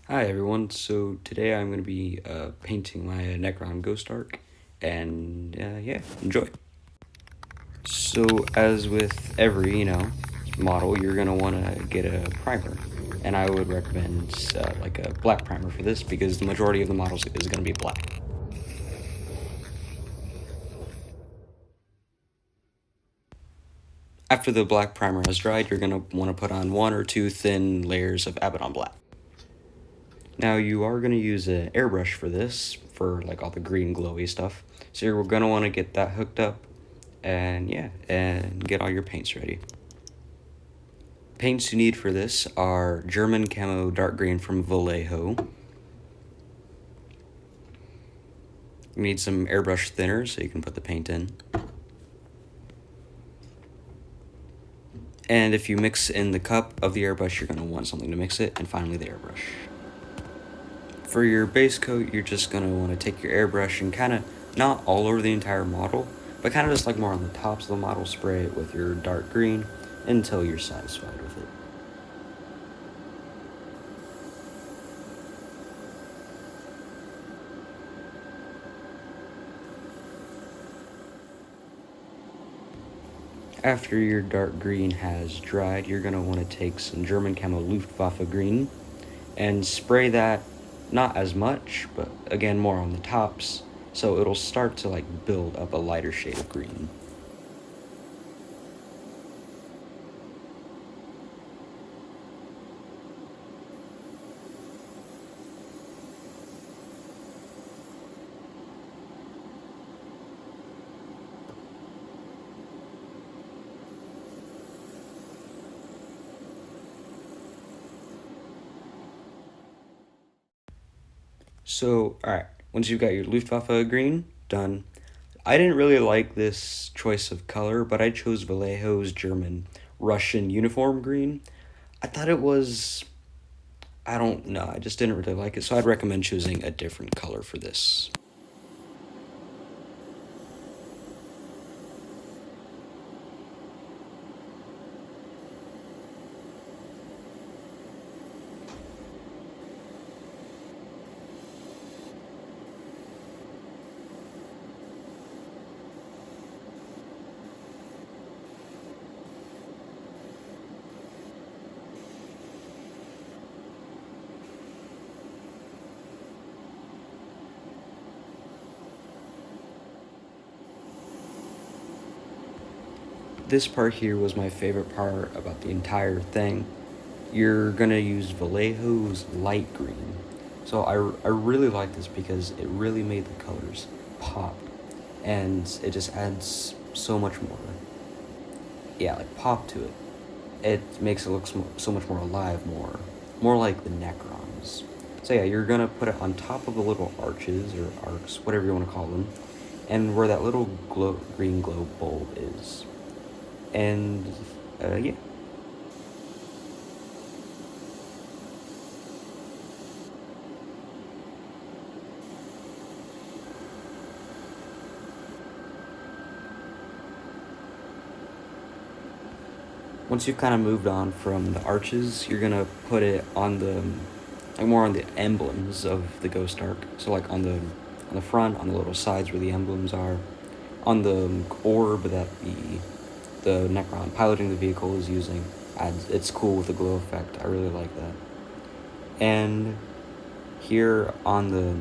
Hi everyone, so today I'm going to be painting my Necron Ghost Ark, and yeah, enjoy. So as with every, model, you're going to want to get a primer, and I would recommend like a black primer for this because the majority of the models is going to be black. After the black primer has dried, you're going to want to put on one or two thin layers of Abaddon black. Now you are going to use an airbrush for this, for like all the green glowy stuff. So you're going to want to get that hooked up, and yeah, and get all your paints ready. Paints you need for this are German Camo Dark Green from Vallejo. You need some airbrush thinner so you can put the paint in. And if you mix in the cup of the airbrush, you're going to want something to mix it, and finally the airbrush. For your base coat, you're just going to want to take your airbrush and kind of, not all over the entire model, but kind of just like more on the tops of the model, spray it with your dark green until you're satisfied with it. After your dark green has dried, you're going to want to take some German Camo Luftwaffe green and spray that, not as much, but again more on the tops, so it'll start to like build up a lighter shade of green. So, alright, once you've got your Luftwaffe green done, I didn't really like this choice of color, but I chose Vallejo's German Russian uniform green. I thought it was, I don't know, I just didn't really like it, so I'd recommend choosing a different color for this. This part here was my favorite part about the entire thing. You're gonna use Vallejo's light green. So I really like this because it really made the colors pop, and it just adds so much more, yeah, like pop to it. It makes it look so much more alive, more like the Necrons. So yeah, you're gonna put it on top of the little arches or arcs, whatever you want to call them, and where that little green glow bulb is. And yeah. Once you've kind of moved on from the arches, you're gonna put it on the, like more on the emblems of the Ghost Ark. So like on the front, on the little sides where the emblems are, on the orb that the Necron piloting the vehicle is using. It's cool with the glow effect. I really like that. And here on the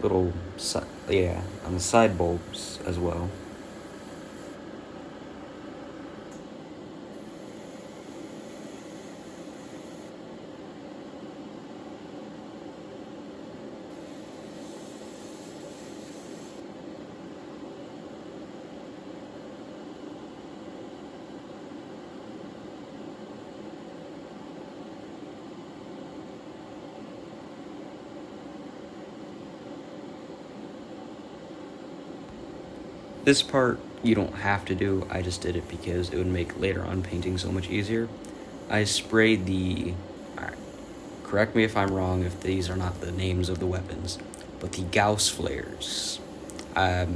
little on the side bulbs as well. This part you don't have to do, I just did it because it would make later on painting so much easier. I sprayed alright, correct me if I'm wrong if these are not the names of the weapons, but the Gauss flares. I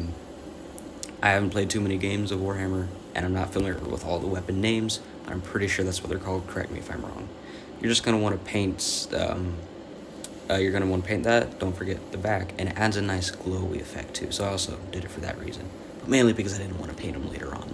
haven't played too many games of Warhammer, and I'm not familiar with all the weapon names, but I'm pretty sure that's what they're called, correct me if I'm wrong. you're just gonna want to paint. You're gonna want to paint that. Don't forget the back, and it adds a nice glowy effect too. So I also did it for that reason, but mainly because I didn't want to paint them later on.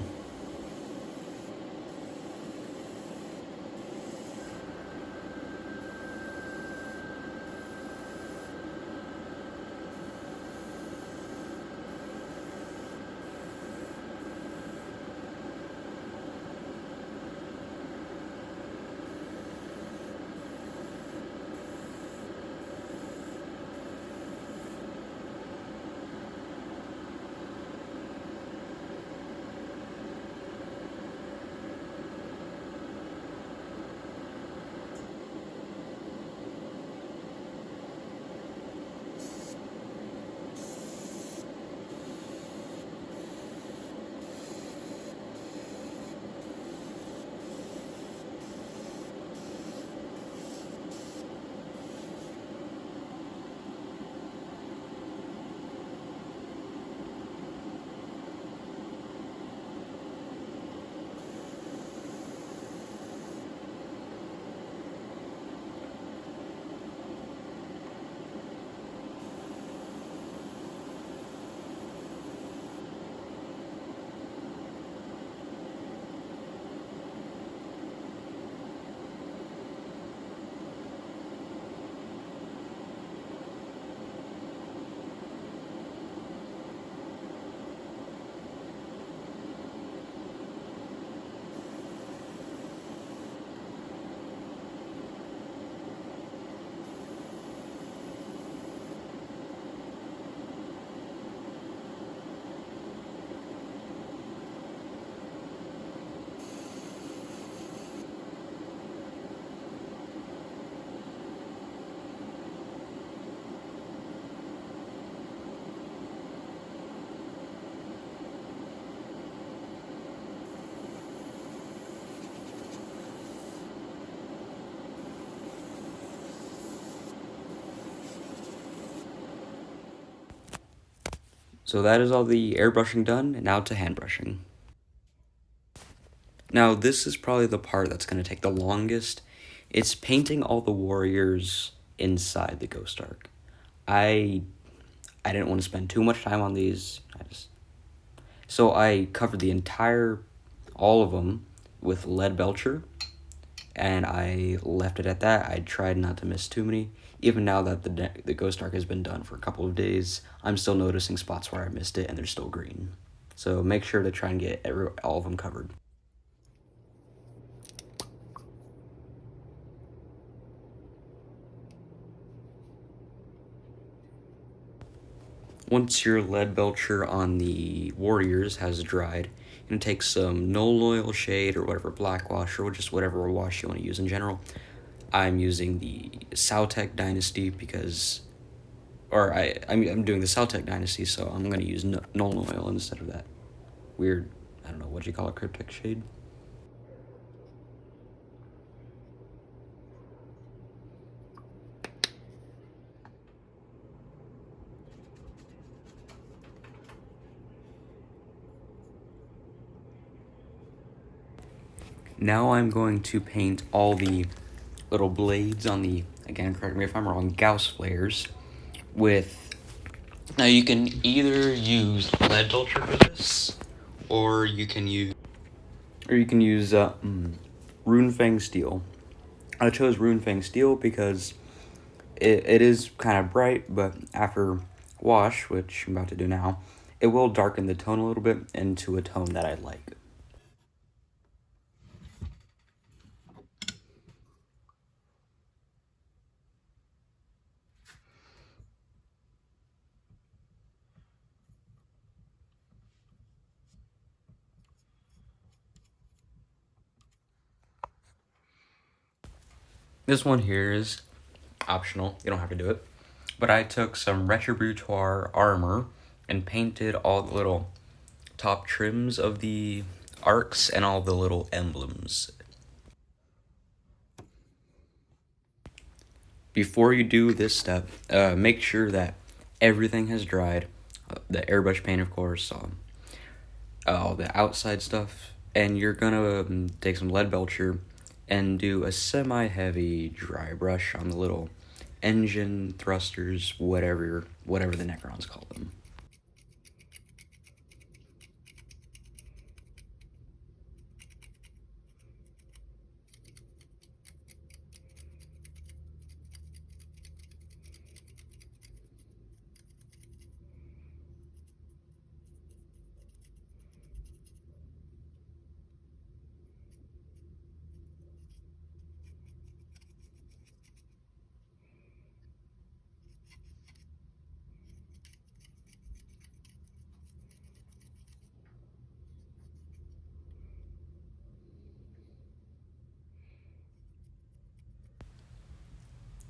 So that is all the airbrushing done, and now to hand brushing. Now this is probably the part that's going to take the longest. It's painting all the warriors inside the Ghost Ark. I I didn't want to spend too much time on these. So I covered the entire, all of them, with lead belcher, and I left it at that. I tried not to miss too many. Even now that the Ghost Ark has been done for a couple of days, I'm still noticing spots where I missed it, and they're still green. So make sure to try and get all of them covered. Once your lead belcher on the warriors has dried, you're going to take some Null Oil Shade or whatever, black wash, or just whatever wash you want to use in general. I'm using the Sautekh Dynasty because, I'm doing the Sautekh Dynasty, so I'm going to use Null Oil instead of that weird, I don't know, what do you call it, cryptic shade? Now I'm going to paint all the little blades on the, again, correct me if I'm wrong, Gauss flares with, now you can either use lead belcher for this, or you can use, Runefang Steel. I chose Runefang Steel because it is kind of bright, but after wash, which I'm about to do now, it will darken the tone a little bit into a tone that I like. This one here is optional, you don't have to do it. But I took some Retributoire armor and painted all the little top trims of the arcs and all the little emblems. Before you do this step, make sure that everything has dried. The airbrush paint, of course, all the outside stuff, and you're gonna take some lead belcher and do a semi-heavy dry brush on the little engine thrusters, whatever the Necrons call them.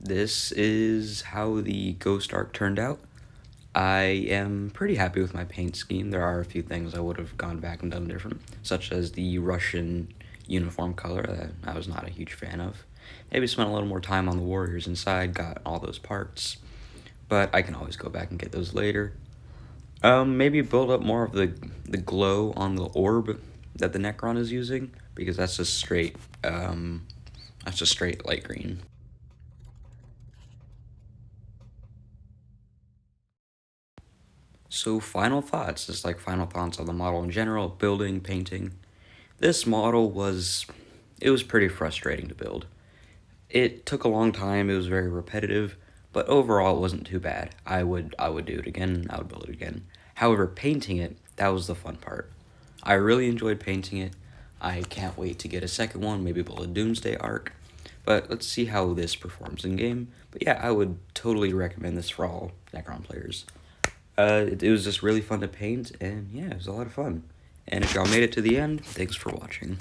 This is how the Ghost Ark turned out. I am pretty happy with my paint scheme. There are a few things I would have gone back and done different, such as the Russian uniform color that I was not a huge fan of. Maybe spent a little more time on the warriors inside, got all those parts, but I can always go back and get those later. Maybe build up more of the glow on the orb that the Necron is using, because that's just straight light green. So final thoughts, just like final thoughts on the model in general, building, painting. This model it was pretty frustrating to build. It took a long time, it was very repetitive, but overall it wasn't too bad. I would do it again, I would build it again. However, painting it, that was the fun part. I really enjoyed painting it. I can't wait to get a second one, maybe build a Doomsday Arc. But let's see how this performs in game. But yeah, I would totally recommend this for all Necron players. It was just really fun to paint, and yeah, it was a lot of fun. And if y'all made it to the end, thanks for watching.